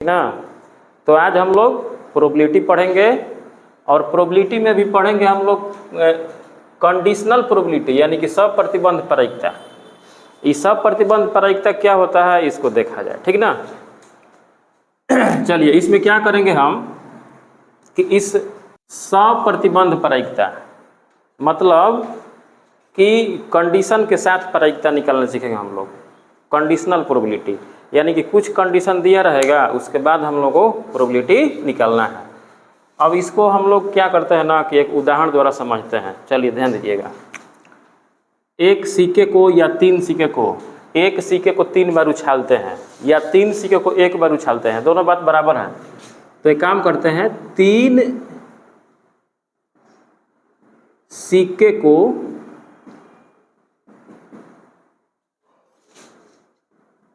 ना। तो आज हम लोग प्रोबेबिलिटी पढ़ेंगे और प्रोबेबिलिटी में भी पढ़ेंगे हम लोग कंडीशनल प्रोबेबिलिटी यानी कि सप्रतिबंध प्रायिकता। इस सप्रतिबंध प्रायिकता क्या होता है इसको देखा जाए, ठीक ना। चलिए इसमें क्या करेंगे हम कि इस सप्रतिबंध प्रायिकता मतलब कि कंडीशन के साथ प्रायिकता निकालना सीखेंगे हम लोग। कंडीशनल प्रोबेबिलिटी यानी कि कुछ कंडीशन दिया रहेगा उसके बाद हम लोग को प्रोबेबिलिटी निकालना है। अब इसको हम लोग क्या करते हैं ना कि एक उदाहरण द्वारा समझते हैं। चलिए ध्यान दीजिएगा। एक सिक्के को या तीन सिक्के को, एक सिक्के को 3 बार उछालते हैं या 3 सिक्के को 1 बार उछालते हैं, दोनों बात बराबर है। तो एक काम करते हैं, 3 सिक्के को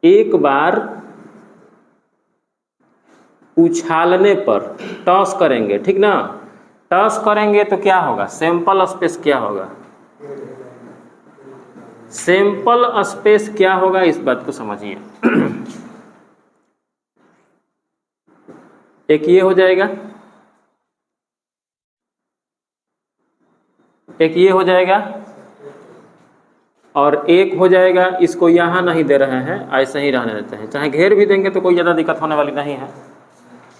एक बार उछालने पर टॉस करेंगे, ठीक ना। टॉस करेंगे तो क्या होगा, सैंपल स्पेस क्या होगा, सैंपल स्पेस क्या होगा इस बात को समझिए। एक ये हो जाएगा, एक ये हो जाएगा और एक हो जाएगा। इसको यहाँ नहीं दे रहे हैं, ऐसे ही रहने देते हैं, चाहे घेर भी देंगे तो कोई ज़्यादा दिक्कत होने वाली नहीं है।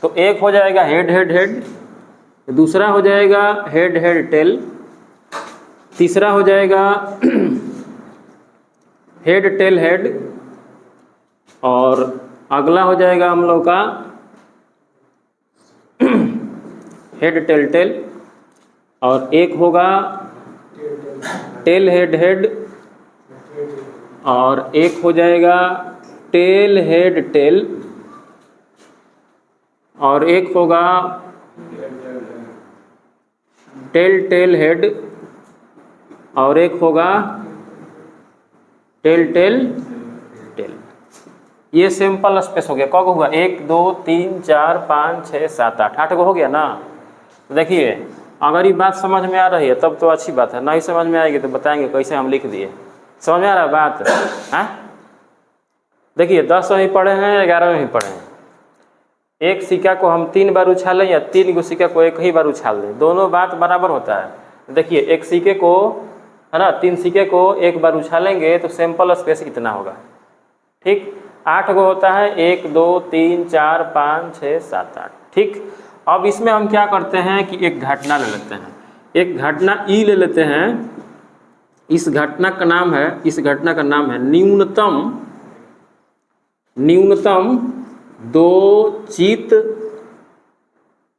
तो एक हो जाएगा हेड हेड हेड, दूसरा हो जाएगा हेड हेड टेल, तीसरा हो जाएगा हेड टेल हेड, और अगला हो जाएगा हम लोग का हेड टेल टेल, और एक होगा टेल हेड हेड, और एक हो जाएगा टेल हेड टेल, और एक होगा टेल टेल हेड, और एक होगा टेल टेल टेल। ये सिंपल स्पेस हो गया। कौन होगा, 1 2 3 4 5 6 7 8, 8 को हो गया ना। तो देखिए अगर ये बात समझ में आ रही है तब तो अच्छी बात है, नहीं समझ में आएगी तो बताएंगे कैसे हम लिख दिए। समझ में आ रहा है बात? हाँ देखिए 10 में ही पढ़े हैं, 11 में ही पढ़े हैं। एक सिक्का को हम 3 बार उछालें या 3 गो सिक्का को एक ही बार उछाल दें, दोनों बात बराबर होता है। देखिए एक सिक्के को है ना, 3 सिक्के को एक बार उछालेंगे तो सैंपल स्पेस कितना होगा, ठीक 8 गो होता है, 1 2 3 4 5 6 7 8, ठीक। अब इसमें हम क्या करते हैं कि एक घटना ले लेते हैं, एक घटना ई ले लेते हैं। इस घटना का नाम है, इस घटना का नाम है न्यूनतम 2 चित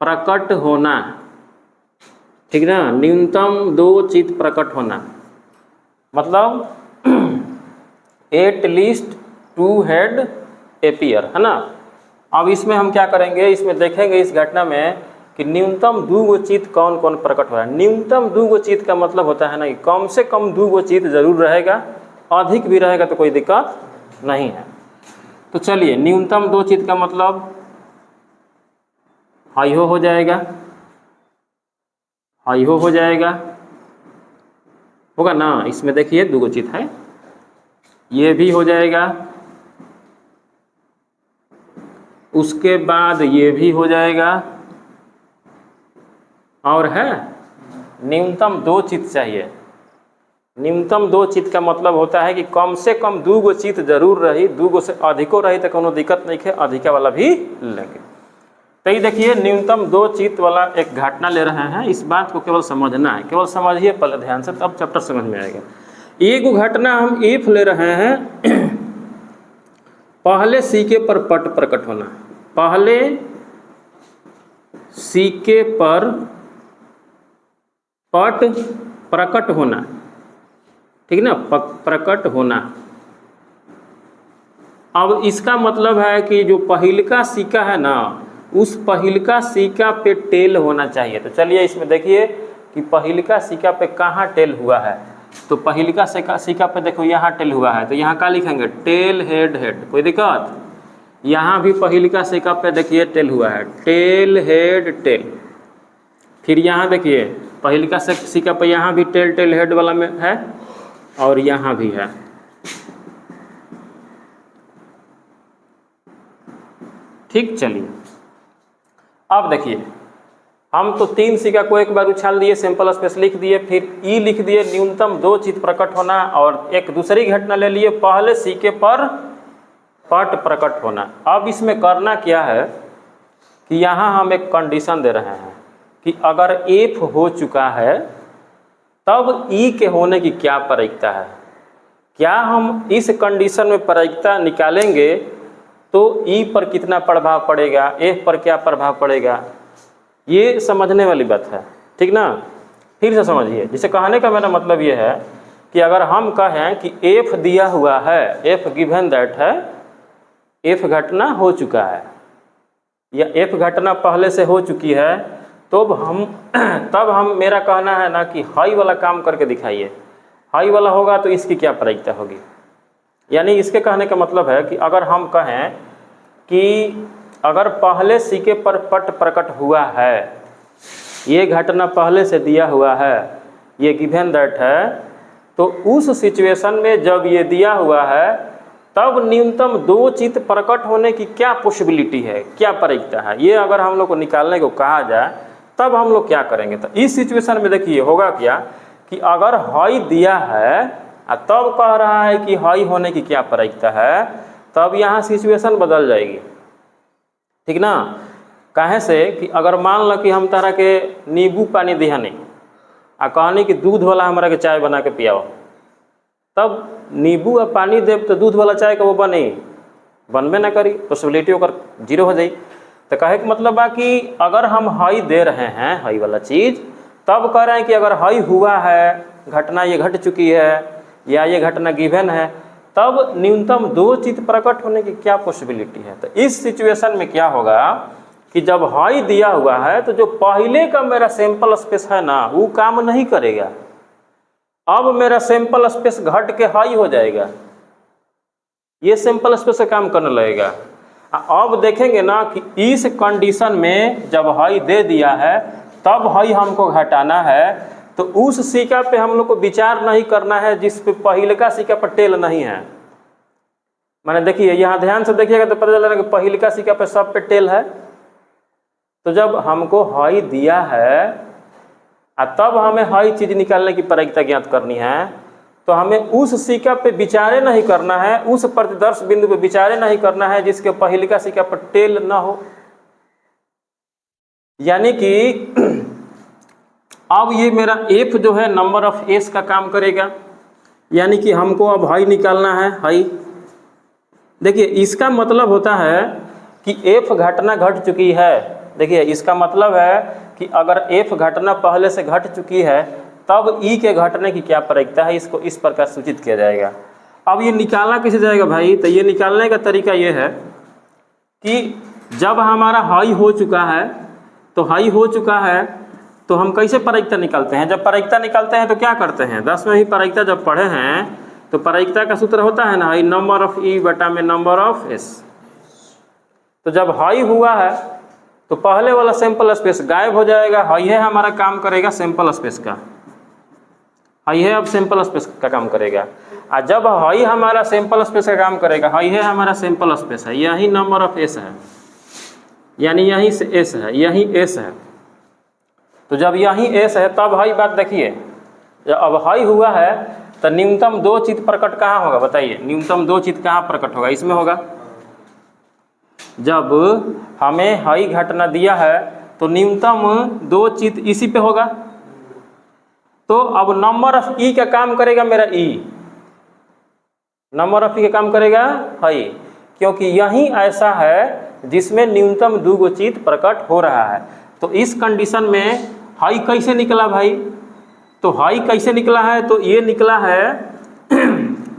प्रकट होना, ठीक ना। न्यूनतम 2 चित प्रकट होना मतलब एट लीस्ट 2 हेड एपियर, है ना। अब इसमें हम क्या करेंगे, इसमें देखेंगे इस घटना में कि न्यूनतम 2 गो चित कौन कौन प्रकट हो रहा है। न्यूनतम 2 गो चित का मतलब होता है ना कि कम से कम 2 गो चित जरूर रहेगा, अधिक भी रहेगा तो कोई दिक्कत नहीं है। तो चलिए न्यूनतम 2 चित का मतलब हाइहो हो जाएगा, हाइहो हो जाएगा, होगा ना। इसमें देखिए 2 गो चित है, ये भी हो जाएगा, उसके बाद ये भी हो जाएगा, और है न्यूनतम 2 चित चाहिए। न्यूनतम 2 चित का मतलब होता है कि कम से कम 2 गो चित जरूर रही, 2 गो से अधिको रही तो कोनो दिक्कत नहीं है, अधिका वाला भी लेंगे। तो ये देखिए न्यूनतम 2 चित वाला एक घटना ले रहे हैं, इस बात को केवल समझना है, केवल समझिए पहले ध्यान से, तब चैप्टर समझ में आएगा। एक घटना हम इफ ले रहे हैं, पहले सिक्के पर पट प्रकट होना, पहले सिक्के पर पट प्रकट होना, ठीक ना, प्रकट होना। अब इसका मतलब है कि जो पहिलका सिक्का है ना, उस पहिलका सिक्का पे टेल होना चाहिए। तो चलिए इसमें देखिए कि पहिलका सिक्का पे कहाँ टेल हुआ है। तो पहिलका सिक्का पे देखो यहाँ टेल हुआ है, तो यहाँ क्या लिखेंगे, टेल हेड हेड, कोई दिक्कत। यहाँ भी पहिलका सिक्का पे देखिए टेल हुआ है, टेल हेड टेल। फिर यहाँ देखिए पहिलका सिक्का पे यहाँ भी टेल टेल हेड वाला में है, और यहाँ भी है, ठीक, चलिए अब देखिए, हम तो 3 सिक्का को एक बार उछाल दिए, सिंपल स्पेस लिख दिए, फिर ई लिख दिए, न्यूनतम 2 चित्त प्रकट होना, और एक दूसरी घटना ले लिए, पहले सिक्के पर पट प्रकट होना। अब इसमें करना क्या है कि यहाँ हम एक कंडीशन दे रहे हैं कि अगर एफ हो चुका है तब ई के होने की क्या प्रायिकता है। क्या हम इस कंडीशन में प्रायिकता निकालेंगे तो ई पर कितना प्रभाव पड़ेगा, एफ पर क्या प्रभाव पड़ेगा, ये समझने वाली बात है, ठीक ना। फिर से समझिए, जिसे कहने का मेरा मतलब ये है कि अगर हम कहें कि एफ दिया हुआ है, एफ गिवन दैट है, एफ घटना हो चुका है या एफ घटना पहले से हो चुकी है, तो तब हम मेरा कहना है ना कि हाई वाला काम करके दिखाइए। हाई वाला होगा तो इसकी क्या प्रायिकता होगी। यानी इसके कहने का मतलब है कि अगर हम कहें कि अगर पहले सिक्के पर पट प्रकट हुआ है, ये घटना पहले से दिया हुआ है, ये गिवन दैट है, तो उस सिचुएशन में जब ये दिया हुआ है तब न्यूनतम 2 चित्त प्रकट होने की क्या पॉसिबिलिटी है, क्या प्रायिकता है, ये अगर हम लोग को निकालने को कहा जाए तब हम लोग क्या करेंगे। तो इस सिचुएशन में देखिए होगा क्या कि अगर हाई दिया है तब कह रहा है कि हाई होने की क्या प्रायिकता है, तब यहाँ सिचुएशन बदल जाएगी, ठीक ना। काहे से कि अगर मान लो कि हम तारा के नींबू पानी दिया नहीं आ कहनी कि दूध वाला हमारा के चाय बना के पियाओ, तब नींबू और पानी देव तो दूध वाला चाय का वो बनबे ना करी, पॉसिबिलिटी होकर 0 हो जाई। तो कहे कि मतलब बा कि अगर हम हाई दे रहे हैं, हाई वाला चीज़, तब कह रहे हैं कि अगर हाई हुआ है, घटना ये घट चुकी है या ये घटना गिवन है, तब न्यूनतम 2 चित्त प्रकट होने की क्या पॉसिबिलिटी है। तो इस सिचुएशन में क्या होगा कि जब हाई दिया हुआ है तो जो पहले का मेरा सैंपल स्पेस है ना, वो काम नहीं करेगा। अब मेरा सैंपल स्पेस घट के हाई हो जाएगा, ये सैंपल स्पेस से काम करने लगेगा। अब देखेंगे ना कि इस कंडीशन में जब हाई दे दिया है तब हाई हमको घटाना है, तो उस सिक्का पे हम लोग को विचार नहीं करना है जिस पे पहले का सिक्का पर टेल नहीं है। माने देखिए यहाँ ध्यान से देखिएगा तो पता चलेगा कि पहले का सिक्का पे सब पे टेल है। तो जब हमको हाई दिया है तब हमें हाई चीज़ निकालने की प्रायिकता ज्ञात करनी है, तो हमें उस सिक्का पे विचारे नहीं करना है, उस प्रतिदर्श बिंदु पे विचारे नहीं करना है जिसके पहले का सिक्का पर टेल ना हो। यानी कि अब ये मेरा एफ जो है नंबर ऑफ एस का काम करेगा, यानी कि हमको अब हाई निकालना है। हाई देखिए इसका मतलब होता है कि एफ घटना घट चुकी है। देखिए इसका मतलब है कि अगर एफ घटना पहले से घट चुकी है तब ई के घटने की क्या प्रायिकता है, इसको इस प्रकार सूचित किया जाएगा। अब ये निकाला कैसे जाएगा भाई, तो ये निकालने का तरीका ये है कि जब हमारा हाई हो चुका है, तो हाई हो चुका है तो हम कैसे प्रायिकता निकालते हैं। जब प्रायिकता निकालते हैं तो क्या करते हैं, 10 में ही प्रायिकता जब पढ़े हैं तो प्रायिकता का सूत्र होता है ना हाई नंबर ऑफ ई बटा में नंबर ऑफ एस। तो जब हाई हुआ है तो पहले वाला सैंपल स्पेस गायब हो जाएगा, हाई है हमारा काम करेगा सैंपल स्पेस का, हाई है अब सैंपल स्पेस का काम करेगा। और जब हाई हमारा सैंपल स्पेस का काम करेगा, हाई है हमारा सैंपल स्पेस है, यही नंबर ऑफ एस है, यानी यहीं से एस है, यही एस है। तो जब यहीं एस है तब हाई बात देखिए, जब अब हाई हुआ है तो न्यूनतम 2 चित्त प्रकट कहाँ होगा बताइए, न्यूनतम 2 चित्त कहाँ प्रकट होगा, इसमें होगा। जब हमें हाई घटना दिया है तो न्यूनतम 2 चित्त इसी पे होगा। तो अब नंबर ऑफ ई का काम करेगा मेरा ई, नंबर ऑफ ई का काम करेगा हाई, क्योंकि यही ऐसा है जिसमें न्यूनतम 2 चित्त प्रकट हो रहा है। तो इस कंडीशन में हाई कैसे निकला भाई, तो हाई कैसे निकला है, तो ये निकला है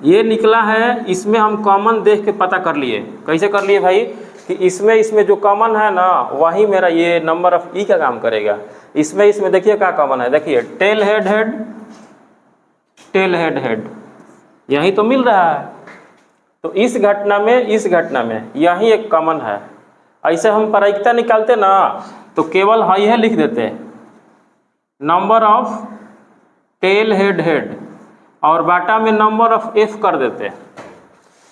ये निकला है, इसमें हम कॉमन देख के पता कर लिए। कैसे कर लिए भाई कि इसमें जो कॉमन है ना वही मेरा ये नंबर ऑफ ई का काम करेगा। इसमें देखिए क्या कॉमन है, देखिए tail head head, tail head head, यही तो मिल रहा है। तो इस घटना में यही एक कॉमन है। ऐसे हम प्रायिकता निकालते ना तो केवल हाई है लिख देते, number of tail head head, और बाटा में नंबर ऑफ एफ कर देते।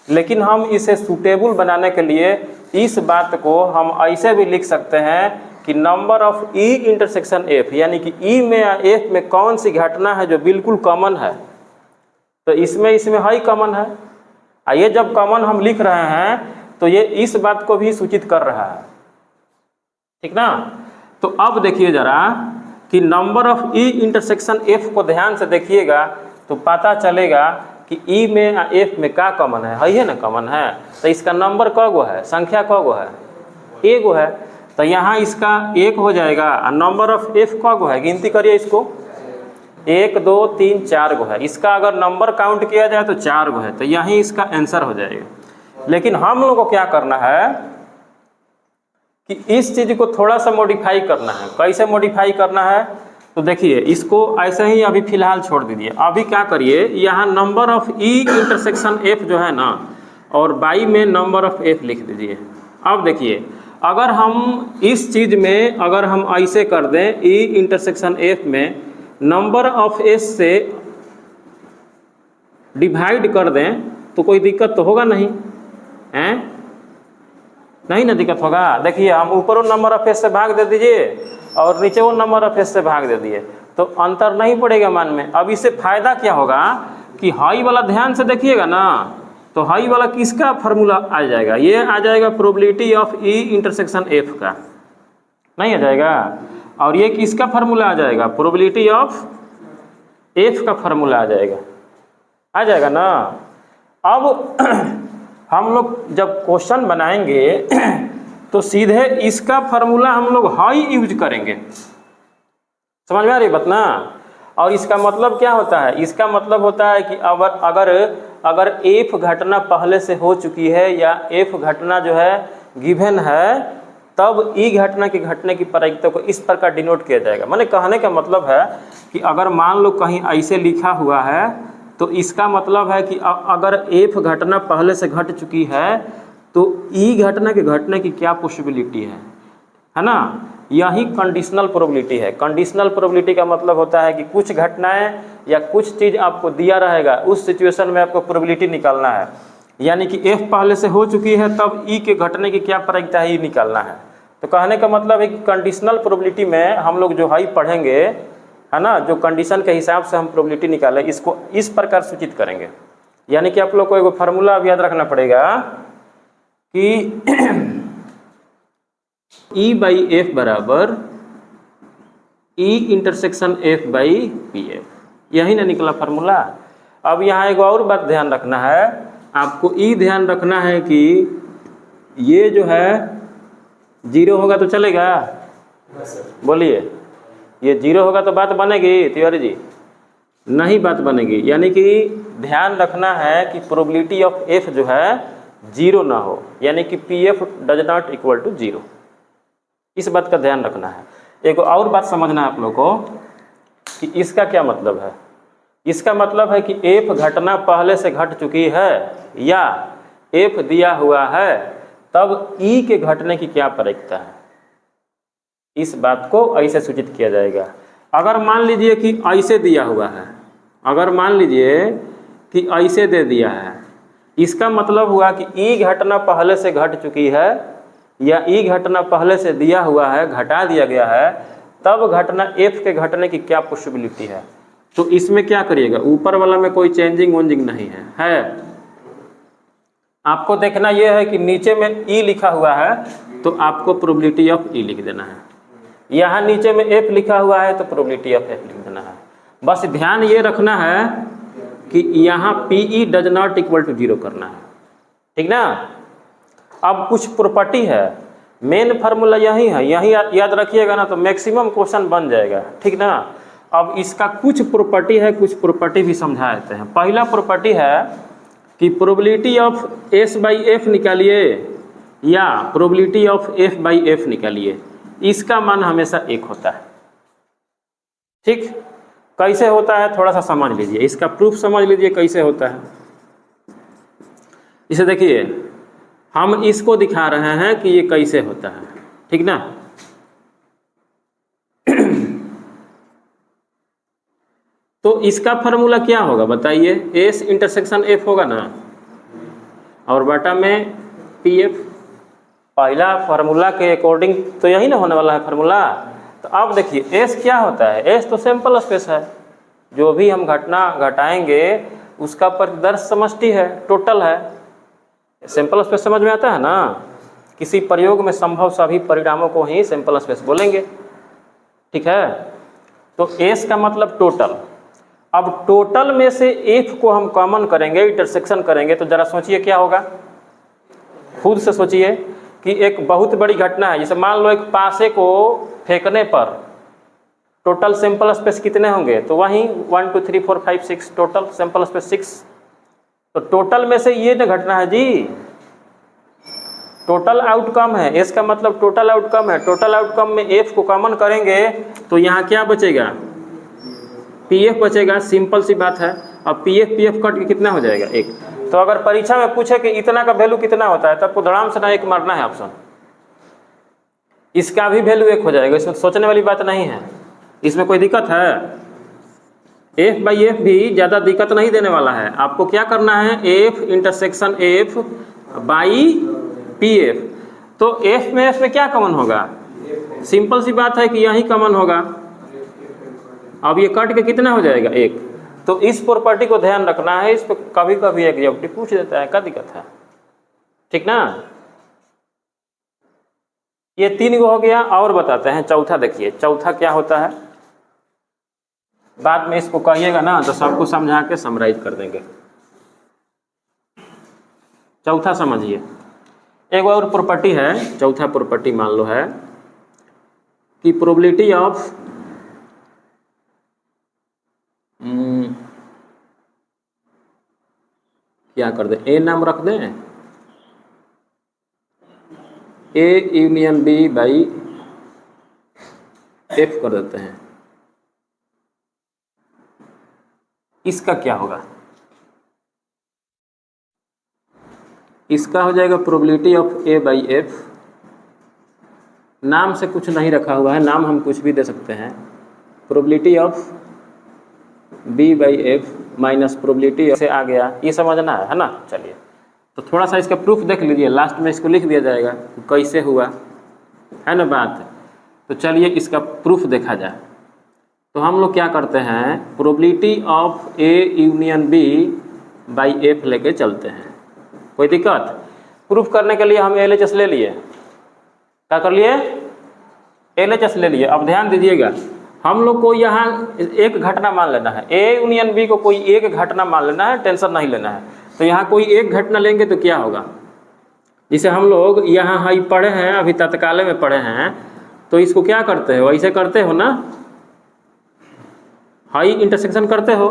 लेकिन हम इसे सूटेबल बनाने के लिए इस बात को हम ऐसे भी लिख सकते हैं कि number of E intersection F, यानी कि ई में या एफ में कौन सी घटना है जो बिल्कुल कॉमन है, तो इसमें हाई कॉमन है। ये जब कॉमन हम लिख रहे हैं तो ये इस बात को भी सूचित कर रहा है, ठीक ना। तो अब देखिए जरा कि number of E intersection F को ध्यान से देखिएगा तो पता चलेगा कि ई में या एफ में क्या कॉमन है ना, कॉमन है। तो इसका नंबर क गो है, संख्या क गो है, ए गो है। तो यहाँ इसका एक हो जाएगा और नंबर ऑफ एफ क गो है, गिनती करिए इसको, 1 2 3 4 गो है। इसका अगर नंबर काउंट किया जाए तो 4 गो है, तो यही इसका आंसर हो जाएगा। लेकिन हम लोगों को क्या करना है कि इस चीज़ को थोड़ा सा मॉडिफाई करना है। कैसे मॉडिफाई करना है, तो देखिए इसको ऐसे ही अभी फिलहाल छोड़ दीजिए। अभी क्या करिए, यहाँ number of E intersection F जो है ना, और बाई में नंबर ऑफ एफ लिख दीजिए। अब देखिए अगर हम इस चीज़ में अगर हम ऐसे कर दें, ई इंटरसेक्शन एफ में नंबर ऑफ एस से डिवाइड कर दें तो कोई दिक्कत तो होगा नहीं, हैं? नहीं ना दिक्कत होगा। देखिए हम ऊपर नंबर ऑफ एस से भाग दे दीजिए और नीचे वो नंबर ऑफ एस से भाग दे दिए तो अंतर नहीं पड़ेगा मान में। अब इससे फायदा क्या होगा कि हाई वाला ध्यान से देखिएगा ना, तो हाई वाला किसका फार्मूला आ जाएगा, ये आ जाएगा probability of E intersection F का, नहीं आ जाएगा। और ये किसका फार्मूला आ जाएगा, प्रोबेबिलिटी ऑफ एफ का फार्मूला आ जाएगा ना। अब हम लोग जब क्वेश्चन बनाएंगे तो सीधे इसका फार्मूला हम लोग हाई यूज करेंगे, समझ में आ रही बात ना। और इसका मतलब क्या होता है, इसका मतलब होता है कि अगर एफ घटना पहले से हो चुकी है या एफ घटना जो है गिवन है, तब ई घटना की घटने की प्रायिकता को इस प्रकार डिनोट किया जाएगा। माने कहने का मतलब है कि अगर मान लो कहीं ऐसे लिखा हुआ है तो इसका मतलब है कि अगर एफ घटना पहले से घट चुकी है तो ई घटना के घटने की क्या पॉसिबिलिटी है ना। यही कंडीशनल प्रोबेबिलिटी है। कंडीशनल प्रोबेबिलिटी का मतलब होता है कि कुछ घटनाएं या कुछ चीज़ आपको दिया रहेगा, उस सिचुएशन में आपको प्रोबेबिलिटी निकालना है। यानी कि एफ पहले से हो चुकी है तब ई के घटने की क्या प्रायिकता है, ये निकालना है। तो कहने का मतलब है कि कंडीशनल प्रोबेबिलिटी में हम लोग जो हाई पढ़ेंगे है ना, जो कंडीशन के हिसाब से हम प्रोबेबिलिटी निकालें, इसको इस प्रकार सूचित करेंगे। यानी कि आप लोग को एक फार्मूला अब याद रखना पड़ेगा कि ई बाई एफ बराबर E intersection F by P F, यही ना निकला फार्मूला। अब यहाँ एक और बात ध्यान रखना है, आपको ई ध्यान रखना है कि ये जो है 0 होगा तो चलेगा, बोलिए ये 0 होगा तो बात बनेगी तिवारी जी, नहीं बात बनेगी। यानी कि ध्यान रखना है कि प्रोबेबिलिटी ऑफ एफ जो है 0 ना हो, यानी कि P F does not equal to 0, इस बात का ध्यान रखना है। एक और बात समझना है आप लोग को कि इसका क्या मतलब है। इसका मतलब है कि एफ घटना पहले से घट चुकी है या एफ दिया हुआ है तब ई के घटने की क्या प्रायिकता है, इस बात को ऐसे सूचित किया जाएगा। अगर मान लीजिए कि ऐसे दिया हुआ है, अगर मान लीजिए कि ऐसे दे दिया है, इसका मतलब हुआ कि ई घटना पहले से घट चुकी है या ई घटना पहले से दिया हुआ है, घटा दिया गया है, तब घटना एफ के घटने की क्या पॉसिबिलिटी है। तो इसमें क्या करिएगा, ऊपर वाला में कोई चेंजिंग वेंजिंग नहीं है। आपको देखना यह है कि नीचे में ई लिखा हुआ है तो आपको प्रोबेबिलिटी ऑफ ई लिख देना है, यहाँ नीचे में एफ लिखा हुआ है तो प्रोबेबिलिटी ऑफ एफ लिख देना है। बस ध्यान ये रखना है कि यहाँ P E does not equal to 0 करना है, ठीक ना। अब कुछ प्रॉपर्टी है, मेन फार्मूला यही है, यही याद रखिएगा ना तो मैक्सिमम क्वेश्चन बन जाएगा, ठीक ना। अब इसका कुछ प्रॉपर्टी है, कुछ प्रॉपर्टी भी समझा देते हैं। पहला प्रॉपर्टी है कि probability of S by F निकालिए या probability of F by F निकालिए, इसका मान हमेशा 1 होता है, ठीक। कैसे होता है थोड़ा सा समझ लीजिए, इसका प्रूफ समझ लीजिए कैसे होता है। इसे देखिए, हम इसको दिखा रहे हैं कि ये कैसे होता है, ठीक ना। तो इसका फार्मूला क्या होगा बताइए, एस इंटरसेक्शन एफ होगा ना। और बटा में पी एफ। पहला फार्मूला के अकॉर्डिंग तो यही ना होने वाला है फार्मूला। तो अब देखिए एस क्या होता है, एस तो सैंपल स्पेस है, जो भी हम घटना घटाएंगे उसका परिदर्श समष्टि है, टोटल है। सैंपल स्पेस समझ में आता है ना, किसी प्रयोग में संभव सभी परिणामों को ही सैंपल स्पेस बोलेंगे, ठीक है। तो एस का मतलब टोटल। अब टोटल में से एफ को हम कॉमन करेंगे, इंटरसेक्शन करेंगे, तो जरा सोचिए क्या होगा, खुद से सोचिए कि एक बहुत बड़ी घटना है, जैसे मान लो एक पासे को फेंकने पर टोटल सैंपल स्पेस कितने होंगे, तो वहीं 1 2 3 4 5 6 टोटल सैंपल स्पेस 6। तो टोटल में से ये न घटना है जी, टोटल आउटकम है, इसका मतलब टोटल आउटकम है। टोटल आउटकम में एफ को कॉमन करेंगे तो यहाँ क्या बचेगा, पी एफ बचेगा, सिंपल सी बात है। अब पी एफ कट के कितना हो जाएगा, 1। तो अगर परीक्षा में पूछे कि इतना का वैल्यू कितना होता है, तब को धड़ाम से ना 1 मारना है ऑप्शन, इसका भी वैल्यू 1 हो जाएगा। इसमें सोचने वाली बात नहीं है, इसमें कोई दिक्कत है। एफ बाई एफ भी ज़्यादा दिक्कत नहीं देने वाला है। आपको क्या करना है, F intersection F by P F. तो एफ में क्या कॉमन होगा, सिंपल सी बात है कि यही कॉमन होगा। अब ये कट के कितना हो जाएगा, 1। तो इस प्रॉपर्टी को ध्यान रखना है, इस पर कभी कभी एग्जामिनेटर पूछ देता है, क्या दिक्कत है, ठीक ना। ये 3 गो हो गया। और बताते हैं चौथा, देखिए चौथा क्या होता है, बाद में इसको कहिएगा ना तो सबको समझा के समराइज कर देंगे। चौथा समझिए, एक और प्रॉपर्टी है, चौथा प्रॉपर्टी मान लो है कि प्रोबेबिलिटी ऑफ क्या कर दें, ए नाम रख दें, A union B by F कर देते हैं। इसका क्या होगा, इसका हो जाएगा probability of A by F. नाम से कुछ नहीं रखा हुआ है, नाम हम कुछ भी दे सकते हैं। Probability of B by F minus probability से आ गया, ये समझना है ना। चलिए तो थोड़ा सा इसका प्रूफ देख लीजिए, लास्ट में इसको लिख दिया जाएगा कैसे हुआ, है ना बात। तो चलिए इसका प्रूफ देखा जाए। तो हम लोग क्या करते हैं, probability of A union B by F लेके चलते हैं, कोई दिक्कत। प्रूफ करने के लिए हम LHS ले लिए, क्या कर लिए, LHS ले लिए। अब ध्यान दीजिएगा, हम लोग को यहाँ एक घटना मान लेना है, ए यूनियन बी को कोई एक घटना मान लेना है, टेंशन नहीं लेना है। तो यहाँ कोई एक घटना लेंगे तो क्या होगा, जिसे हम लोग यहाँ हाई पढ़े हैं, अभी तत्काल में पढ़े हैं, तो इसको क्या करते हो, ऐसे करते हो ना, हाई इंटरसेक्शन करते हो।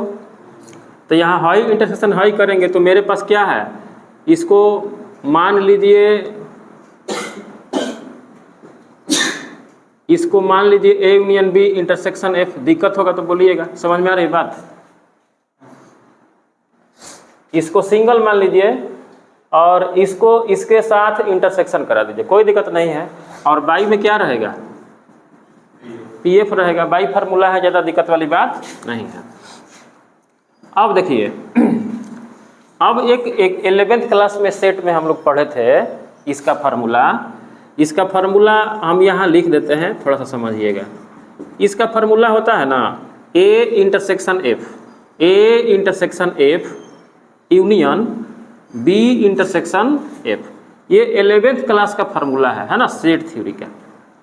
तो यहाँ हाई इंटरसेक्शन हाई करेंगे तो मेरे पास क्या है, इसको मान लीजिए, इसको मान लीजिए A union B intersection F. दिक्कत होगा तो बोलिएगा, समझ में आ रही बात। इसको सिंगल मान लीजिए और इसको इसके साथ इंटरसेक्शन करा दीजिए, कोई दिक्कत नहीं है। और बाई में क्या रहेगा, पी एफ रहेगा, बाई फार्मूला है, ज़्यादा दिक्कत वाली बात नहीं है। अब देखिए, अब एक 11th क्लास में सेट में हम लोग पढ़े थे इसका फार्मूला। इसका फार्मूला हम यहाँ लिख देते हैं, थोड़ा सा समझिएगा। इसका फार्मूला होता है ना, A intersection F, A intersection F union B intersection F. ये 11th क्लास का फार्मूला है ना, सेट थ्योरी का।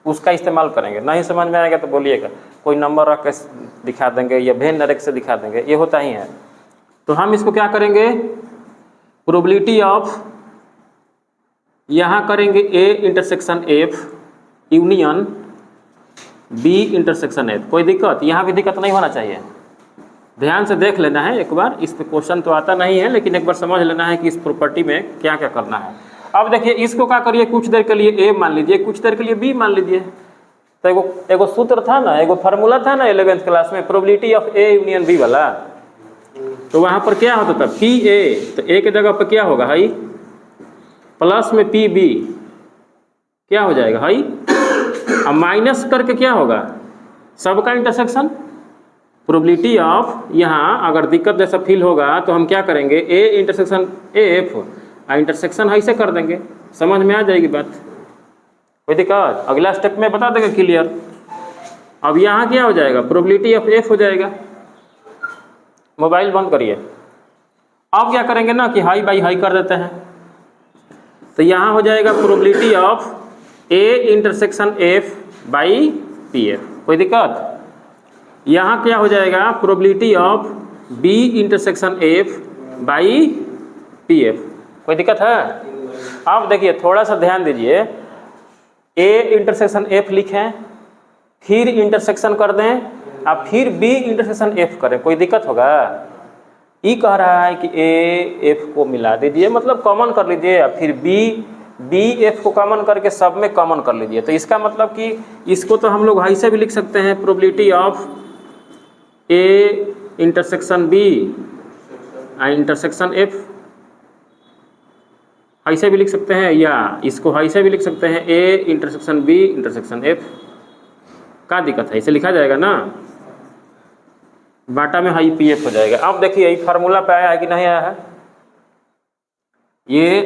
उसका इस्तेमाल करेंगे। नहीं समझ में आएगा तो बोलिएगा, कोई नंबर रख के दिखा देंगे या वेन डायरेक्ट से दिखा देंगे, ये होता ही है। तो हम इसको क्या करेंगे, प्रोबेबिलिटी ऑफ, यहाँ करेंगे A intersection F union B intersection F. कोई दिक्कत, यहाँ भी दिक्कत नहीं होना चाहिए। ध्यान से देख लेना है एक बार, इस पे क्वेश्चन तो आता नहीं है, लेकिन एक बार समझ लेना है कि इस प्रॉपर्टी में क्या क्या करना है। अब देखिए, इसको क्या करिए, कुछ देर के लिए ए मान लीजिए, कुछ देर के लिए बी मान लीजिए। तो एगो सूत्र था ना, एगो फार्मूला था ना 11th क्लास में, probability of A union B वाला। तो वहाँ पर क्या होता था, पी ए, तो ए के जगह पर क्या होगा, हाई प्लस में पी बी, क्या हो जाएगा, हाई। अब माइनस करके क्या होगा, सबका इंटरसेक्शन। प्रोबेबिलिटी ऑफ, यहाँ अगर दिक्कत जैसा फील होगा तो हम क्या करेंगे, ए इंटरसेक्शन एफ इंटरसेक्शन ऐसे कर देंगे, समझ में आ जाएगी बात, कोई दिक्कत। अगला स्टेप में बता देंगे क्लियर। अब यहाँ क्या हो जाएगा, प्रोबेबिलिटी ऑफ एफ हो जाएगा। मोबाइल बंद करिए। अब क्या करेंगे ना कि हाई बाई हाई कर देते हैं, तो यहाँ हो जाएगा probability of A intersection F by P F, कोई दिक्कत। यहाँ क्या हो जाएगा, probability of B intersection F by P F, कोई दिक्कत है। अब देखिए थोड़ा सा ध्यान दीजिए, ए इंटरसेक्शन एफ लिखें, फिर इंटरसेक्शन कर दें, अब फिर बी इंटरसेक्शन एफ करें, कोई दिक्कत होगा। ई कह रहा है कि ए एफ को मिला दीजिए, मतलब कॉमन कर लीजिए, फिर बी एफ को कॉमन करके सब में कॉमन कर लीजिए। तो इसका मतलब कि इसको तो हम लोग ऐसे भी लिख सकते हैं, probability of A intersection B intersection F, ऐसे भी लिख सकते हैं, या इसको ऐसे भी लिख सकते हैं, A intersection B intersection F. क्या दिक्कत है, इसे लिखा जाएगा ना, बाटा में हाई पी एफ हो जाएगा। अब देखिए ये फार्मूला पे आया है कि नहीं आया है, ये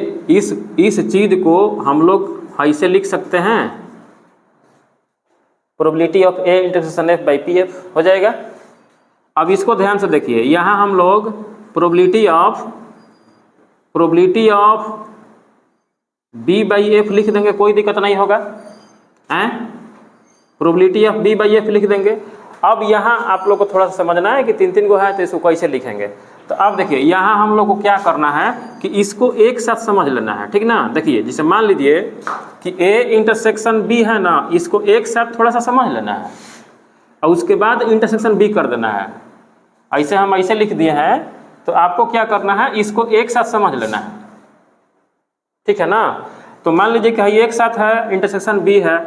इस चीज को हम लोग ऐसे लिख सकते हैं, probability of A intersection F by P F हो जाएगा। अब इसको ध्यान से देखिए, यहाँ हम लोग probability of B by F लिख देंगे, कोई दिक्कत नहीं होगा, हैं, probability of B by F लिख देंगे। अब यहाँ आप लोग को थोड़ा सा समझना है कि तीन तीन को है तो इसको कैसे लिखेंगे। तो अब देखिए यहाँ हम लोग को क्या करना है कि इसको एक साथ समझ लेना है, ठीक ना। देखिए जैसे मान लीजिए कि ए इंटरसेक्शन बी है ना, इसको एक साथ थोड़ा सा समझ लेना है और उसके बाद इंटरसेक्शन बी कर देना है। ऐसे हम ऐसे लिख दिए हैं, तो आपको क्या करना है, इसको एक साथ समझ लेना है, ठीक है ना। तो मान लीजिए कि एक साथ है, इंटरसेक्शन बी है,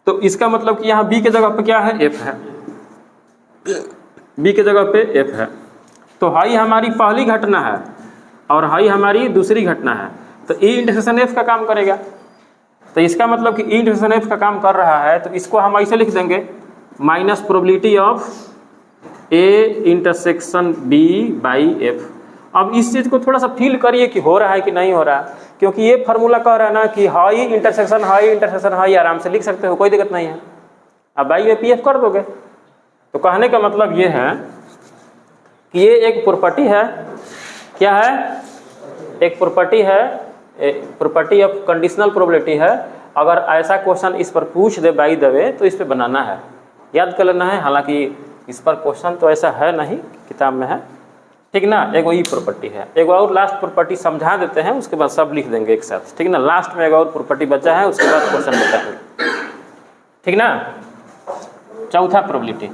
तो इसका मतलब कि यहाँ बी के जगह पे क्या है, एफ है, बी के जगह पे एफ है। तो हाई हमारी पहली घटना है और हाई हमारी दूसरी घटना है, तो ई इंटरसेक्शन एफ का काम करेगा। तो इसका मतलब कि ई इंटरसेक्शन एफ का काम कर रहा है, तो इसको हम ऐसे लिख देंगे, minus probability of A intersection B by F. अब इस चीज़ को थोड़ा सा फील करिए कि हो रहा है कि नहीं हो रहा है, क्योंकि ये फार्मूला कह रहा है ना कि हाई इंटरसेक्शन हाई आराम से लिख सकते हो, कोई दिक्कत नहीं है। अब बाई में पी एफ कर दोगे। तो कहने का मतलब ये है कि ये एक प्रॉपर्टी है, क्या है, एक प्रॉपर्टी है, प्रॉपर्टी ऑफ कंडीशनल प्रोबेबिलिटी है। अगर ऐसा क्वेश्चन इस पर पूछ दे बाई द वे, तो इस पर बनाना है, याद कर लेना है। हालांकि इस पर क्वेश्चन तो ऐसा है नहीं, किताब में है, ठीक ना। एगो ई प्रॉपर्टी है, एगो और लास्ट प्रॉपर्टी समझा देते हैं, उसके बाद सब लिख देंगे एक साथ, ठीक ना। लास्ट में एगो और प्रॉपर्टी बचा है, उसके बाद क्वेश्चन बचा है, ठीक ना। चौथा प्रोबेबिलिटी,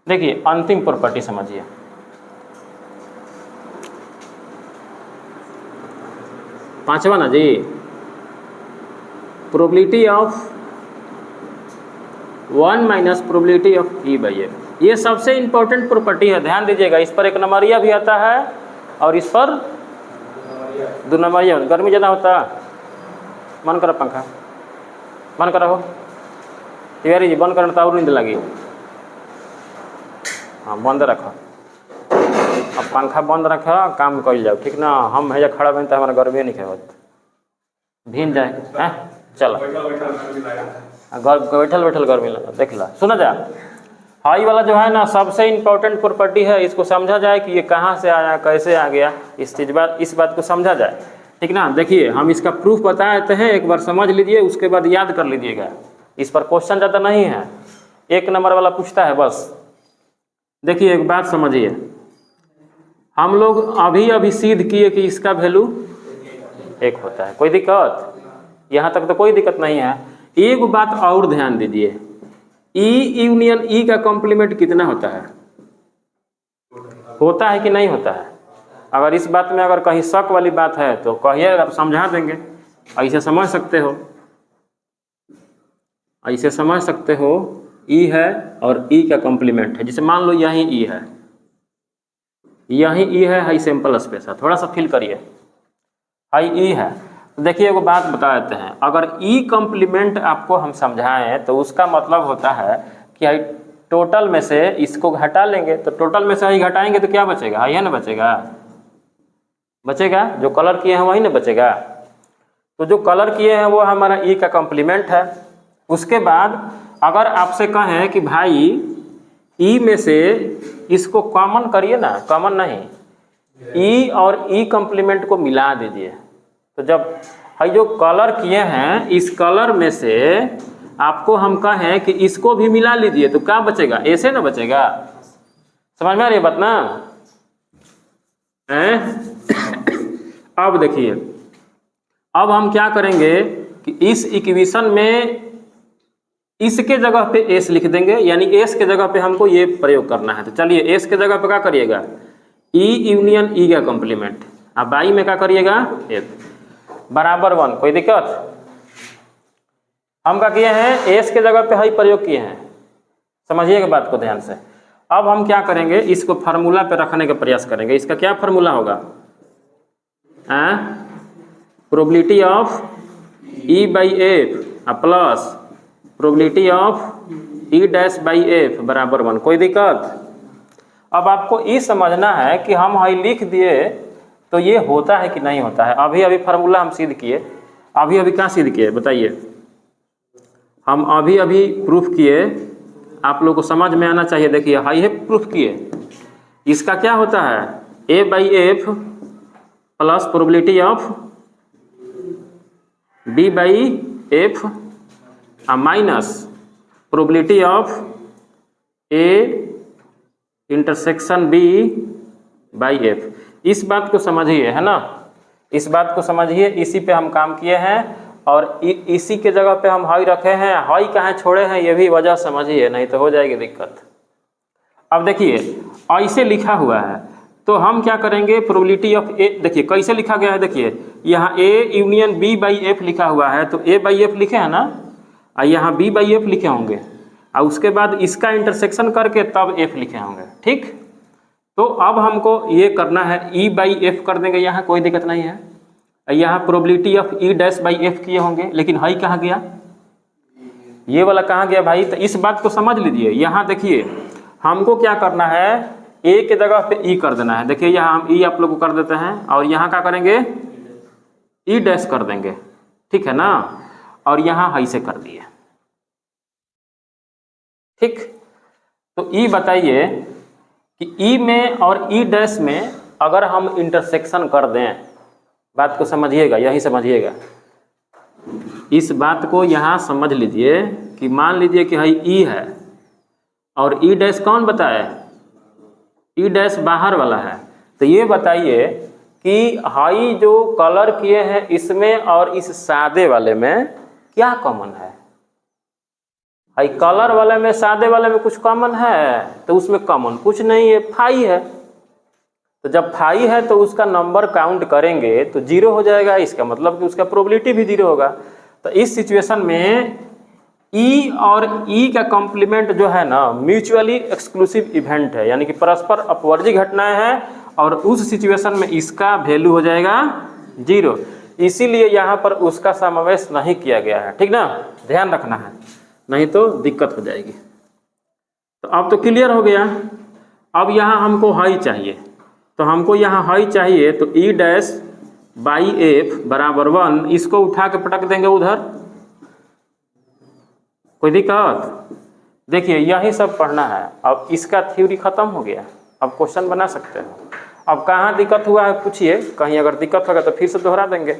देखिए अंतिम प्रॉपर्टी समझिए। पांचवा ना जी, probability of 1 minus probability of E by F. ये सबसे इंपॉर्टेंट प्रॉपर्टी है, ध्यान दीजिएगा। इस पर एक नंबरिया भी आता है और इस पर 2 नंबरिया। गर्मी ज़्यादा होता, बंद करो पंखा, बंद करो तिवारी जी, बंद करना तो और नींद लगी। हाँ बंद रखो, अब पंखा बंद रखा, काम कर जाओ, ठीक ना। हम भैया खड़ा बन तो हमारा गर्मी नहीं होत, भीन जाए हैं। चलो बैठल बैठल गर्मी लगा, देख ला, सुना जा। हाई वाला जो है ना सबसे इम्पोर्टेंट प्रॉपर्टी है, इसको समझा जाए कि ये कहाँ से आया, कैसे आ गया, इस बात को समझा जाए, ठीक ना। देखिए हम इसका प्रूफ बता देते हैं, एक बार समझ लीजिए, उसके बाद याद कर लीजिएगा। इस पर क्वेश्चन ज़्यादा नहीं है, 1 नंबर वाला पूछता है बस। देखिए एक बात समझिए, हम लोग अभी सिद्ध किए कि इसका वैल्यू 1 होता है, कोई दिक्कत, यहाँ तक तो कोई दिक्कत नहीं है। एक बात और ध्यान दीजिए, ई यूनियन ई का कॉम्प्लीमेंट कितना होता है, होता है कि नहीं होता है। अगर इस बात में अगर कहीं शक वाली बात है तो कहिए, आप समझा देंगे। ऐसे समझ सकते हो, ऐसे समझ सकते हो, ई है और ई का कॉम्प्लीमेंट है। जैसे मान लो यहीं ई है, यहीं ई है, हाई सैंपल स्पेस है, थोड़ा सा फील करिए, हाई ई है, देखिए एगो बात बता देते हैं, अगर ई कॉम्प्लीमेंट आपको हम समझाएं तो उसका मतलब होता है कि टोटल में से इसको घटा लेंगे, तो टोटल में से ही घटाएंगे तो क्या बचेगा, है ना बचेगा, बचेगा जो कलर किए हैं वही ना बचेगा। तो जो कलर किए हैं वो हमारा ई का कॉम्प्लीमेंट है। उसके बाद अगर आपसे कहें कि भाई ई में से इसको कॉमन करिए ना, कॉमन नहीं, ई और ई कॉम्प्लीमेंट को मिला दीजिए, तो जब है जो कलर किए हैं इस कलर में से आपको हम कहें कि इसको भी मिला लीजिए तो क्या बचेगा, ऐसे ना बचेगा। समझ में आ रही है बात ना? अब देखिए, अब हम क्या करेंगे कि इस इक्वेशन में इसके जगह पे एस लिख देंगे, यानी एस के जगह पे हमको ये प्रयोग करना है। तो चलिए एस के जगह पे क्या करिएगा, ई यूनियन ई का कॉम्प्लीमेंट, अब बाई में क्या करिएगा एफ बराबर 1। कोई दिक्कत? हम क्या किए हैं, एस के जगह पे हाई प्रयोग किए हैं, समझिएगा बात को ध्यान से। अब हम क्या करेंगे, इसको फार्मूला पे रखने का प्रयास करेंगे। इसका क्या फार्मूला होगा, probability of E by F plus probability of E dash by F बराबर 1। कोई दिक्कत? अब आपको ये समझना है कि हम हाई लिख दिए तो ये होता है कि नहीं होता है। अभी अभी फार्मूला हम सिद्ध किए, अभी अभी क्या सिद्ध किए बताइए, हम अभी अभी प्रूफ किए, आप लोग को समझ में आना चाहिए। देखिए हाई है प्रूफ किए, इसका क्या होता है, A by F plus probability of B by F minus probability of A intersection B by F. इस बात को समझिए, है ना, इस बात को समझिए, इसी पे हम काम किए हैं और इसी के जगह पे हम हाई रखे हैं। हाई कहाँ छोड़े हैं ये भी वजह समझिए, नहीं तो हो जाएगी दिक्कत। अब देखिए ऐसे लिखा हुआ है तो हम क्या करेंगे, प्रोबेबिलिटी ऑफ ए, देखिए कैसे लिखा गया है, देखिए यहाँ A union B by F लिखा हुआ है, तो ए बाई एफ लिखे हैं ना, और यहाँ बी बाई एफ लिखे होंगे, और उसके बाद इसका इंटरसेक्शन करके तब एफ लिखे होंगे। ठीक, तो अब हमको ये करना है, ई बाई एफ कर देंगे यहाँ, कोई दिक्कत नहीं है। यहाँ probability of E dash by F किए होंगे, लेकिन हाई कहाँ गया, ये वाला कहाँ गया भाई, तो इस बात को समझ लीजिए। यहाँ देखिए हमको क्या करना है, ए के जगह पे ई कर देना है। देखिए यहाँ हम ई आप लोग को कर देते हैं और यहाँ क्या करेंगे, ई डैश कर देंगे, ठीक है ना, और यहाँ हाई से कर दिए। ठीक, तो ई बताइए कि ई में और ई डैश में अगर हम इंटरसेक्शन कर दें, बात को समझिएगा, यही समझिएगा, इस बात को यहाँ समझ लीजिए कि मान लीजिए कि हाई ई है और ई डैश कौन बताए, ई डैश बाहर वाला है, तो ये बताइए कि हाई जो कलर किए हैं इसमें और इस सादे वाले में क्या कॉमन है। हाई कलर वाले में सादे वाले में कुछ कॉमन है, तो उसमें कॉमन कुछ नहीं है, फाई है। तो जब फाई है तो उसका नंबर काउंट करेंगे तो 0 हो जाएगा, इसका मतलब कि उसका प्रोबेबिलिटी भी 0 होगा। तो इस सिचुएशन में ई और ई का कॉम्प्लीमेंट जो है ना म्यूचुअली एक्सक्लूसिव इवेंट है, यानी कि परस्पर अपवर्जी घटनाएं हैं, और उस सिचुएशन में इसका वैल्यू हो जाएगा 0, इसीलिए यहाँ पर उसका समावेश नहीं किया गया है। ठीक ना, ध्यान रखना है, नहीं तो दिक्कत हो जाएगी। तो अब तो क्लियर हो गया। अब यहाँ हमको हाई चाहिए, तो हमको यहाँ हाई चाहिए, तो ई डैश बाई एफ बराबर 1, इसको उठा के पटक देंगे उधर, कोई दिक्कत? देखिए यही सब पढ़ना है। अब इसका थ्योरी खत्म हो गया, अब क्वेश्चन बना सकते हैं। अब कहाँ दिक्कत हुआ है पूछिए, कहीं अगर दिक्कत होगा तो फिर से दोहरा देंगे।